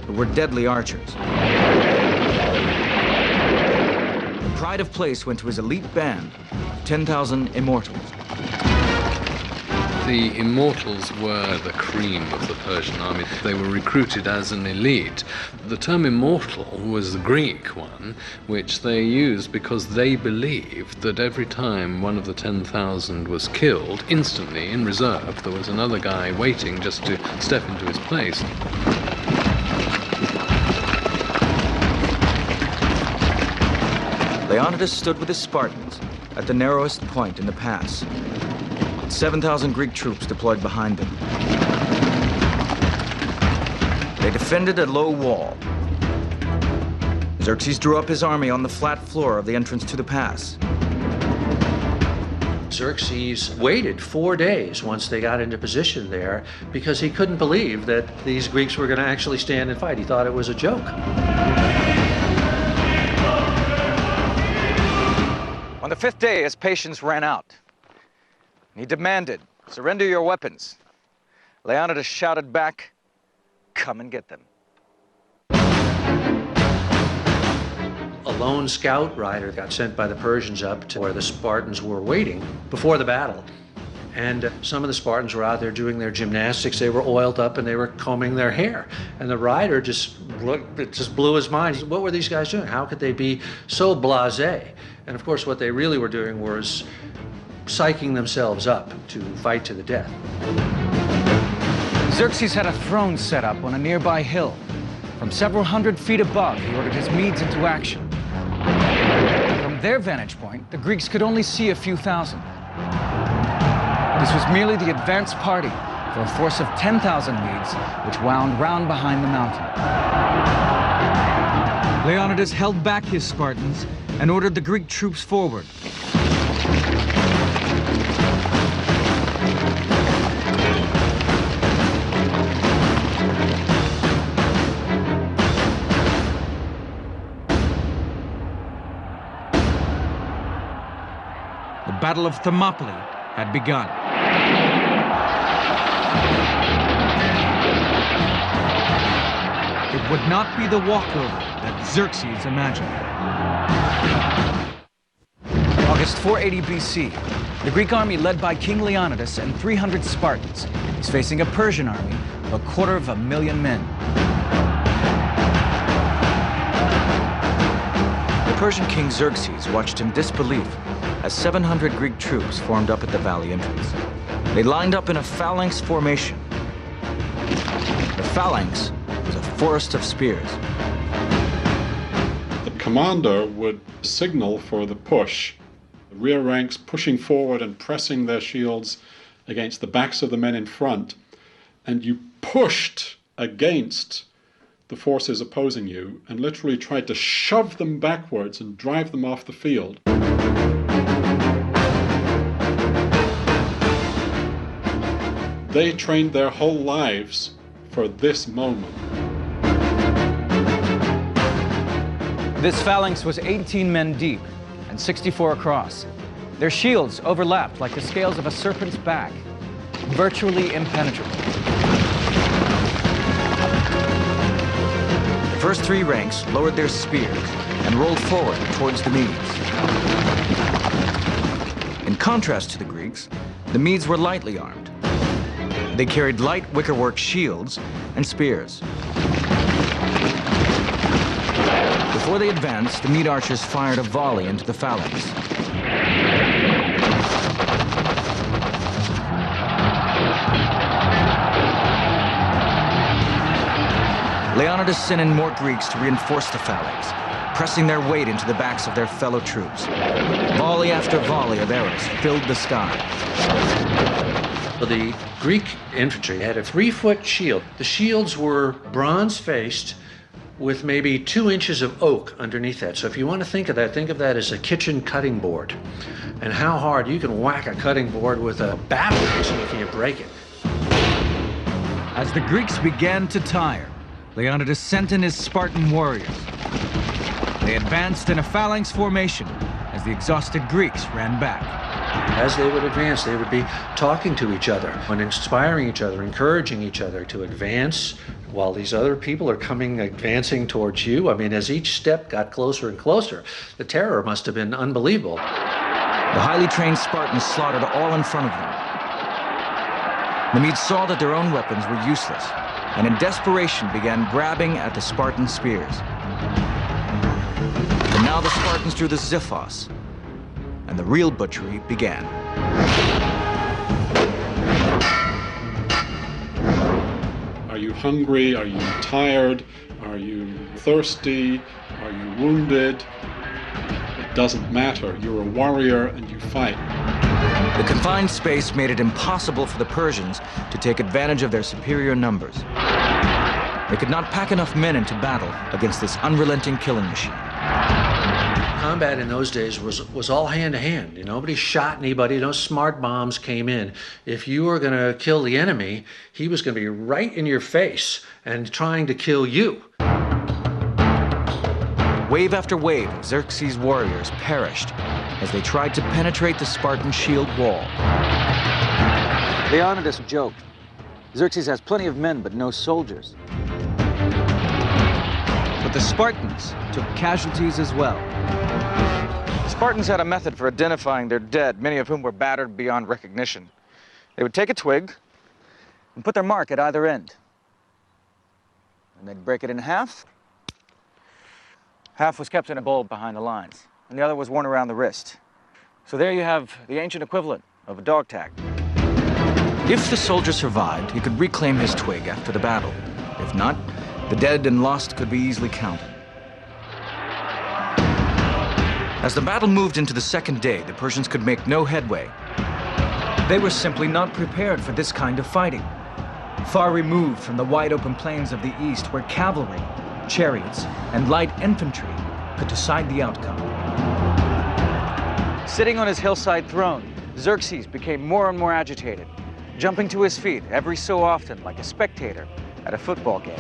who were deadly archers. The pride of place went to his elite band of 10,000 immortals. The immortals were the cream of the Persian army. They were recruited as an elite. The term immortal was the Greek one, which they used because they believed that every time one of the 10,000 was killed, instantly, in reserve, there was another guy waiting just to step into his place. Leonidas stood with his Spartans at the narrowest point in the pass, with 7,000 Greek troops deployed behind them. They defended a low wall. Xerxes drew up his army on the flat floor of the entrance to the pass. Xerxes waited 4 days once they got into position there because he couldn't believe that these Greeks were going to actually stand and fight. He thought it was a joke. On the 5th day, his patience ran out. He demanded, "Surrender your weapons." Leonidas shouted back, "Come and get them." A lone scout rider got sent by the Persians up to where the Spartans were waiting before the battle. And some of the Spartans were out there doing their gymnastics. They were oiled up and they were combing their hair. And the rider just looked, it just blew his mind. What were these guys doing? How could they be so blasé? And of course, what they really were doing was psyching themselves up to fight to the death. Xerxes had a throne set up on a nearby hill. From several hundred feet above, he ordered his Medes into action. From their vantage point, the Greeks could only see a few thousand. This was merely the advance party for a force of 10,000 Medes, which wound round behind the mountain. Leonidas held back his Spartans and ordered the Greek troops forward. The Battle of Thermopylae had begun. It would not be the walkover that Xerxes imagined. August 480 BC, the Greek army led by King Leonidas and 300 Spartans is facing a Persian army of 250,000 men. The Persian king Xerxes watched in disbelief as 700 Greek troops formed up at the valley entrance. They lined up in a phalanx formation. The phalanx was a forest of spears. The commander would signal for the push, the rear ranks pushing forward and pressing their shields against the backs of the men in front, and you pushed against the forces opposing you and literally tried to shove them backwards and drive them off the field. They trained their whole lives for this moment. This phalanx was 18 men deep and 64 across. Their shields overlapped like the scales of a serpent's back, virtually impenetrable. The first 3 ranks lowered their spears and rolled forward towards the Medes. In contrast to the Greeks, the Medes were lightly armed. They carried light wickerwork shields and spears. Before they advanced, the Mede archers fired a volley into the phalanx. Leonidas sent in more Greeks to reinforce the phalanx, pressing their weight into the backs of their fellow troops. Volley after volley of arrows filled the sky. The Greek infantry had a 3-foot shield. The shields were bronze-faced with maybe 2 inches of oak underneath that. So if you want to think of that as a kitchen cutting board, and how hard you can whack a cutting board with a battle axe and you break it. As the Greeks began to tire, Leonidas sent in his Spartan warriors. They advanced in a phalanx formation as the exhausted Greeks ran back. As they would advance, they would be talking to each other and inspiring each other, encouraging each other to advance while these other people are advancing towards you. I mean, as each step got closer and closer, the terror must have been unbelievable. The highly trained Spartans slaughtered all in front of them. The Medes saw that their own weapons were useless, and in desperation began grabbing at the Spartan spears. And now the Spartans drew the Xiphos, and the real butchery began. Are you hungry? Are you tired? Are you thirsty? Are you wounded? It doesn't matter. You're a warrior and you fight. The confined space made it impossible for the Persians to take advantage of their superior numbers. They could not pack enough men into battle against this unrelenting killing machine. Combat in those days was all hand-to-hand. Nobody shot anybody. No smart bombs came in. If you were going to kill the enemy, he was going to be right in your face and trying to kill you. Wave after wave of Xerxes' warriors perished as they tried to penetrate the Spartan shield wall. Leonidas joked, "Xerxes has plenty of men, but no soldiers." But the Spartans took casualties as well. The Spartans had a method for identifying their dead, many of whom were battered beyond recognition. They would take a twig and put their mark at either end. And they'd break it in half. Half was kept in a bowl behind the lines, and the other was worn around the wrist. So there you have the ancient equivalent of a dog tag. If the soldier survived, he could reclaim his twig after the battle. If not, the dead and lost could be easily counted. As the battle moved into the second day, the Persians could make no headway. They were simply not prepared for this kind of fighting. Far removed from the wide open plains of the east, where cavalry, chariots, and light infantry could decide the outcome. Sitting on his hillside throne, Xerxes became more and more agitated, jumping to his feet every so often like a spectator at a football game.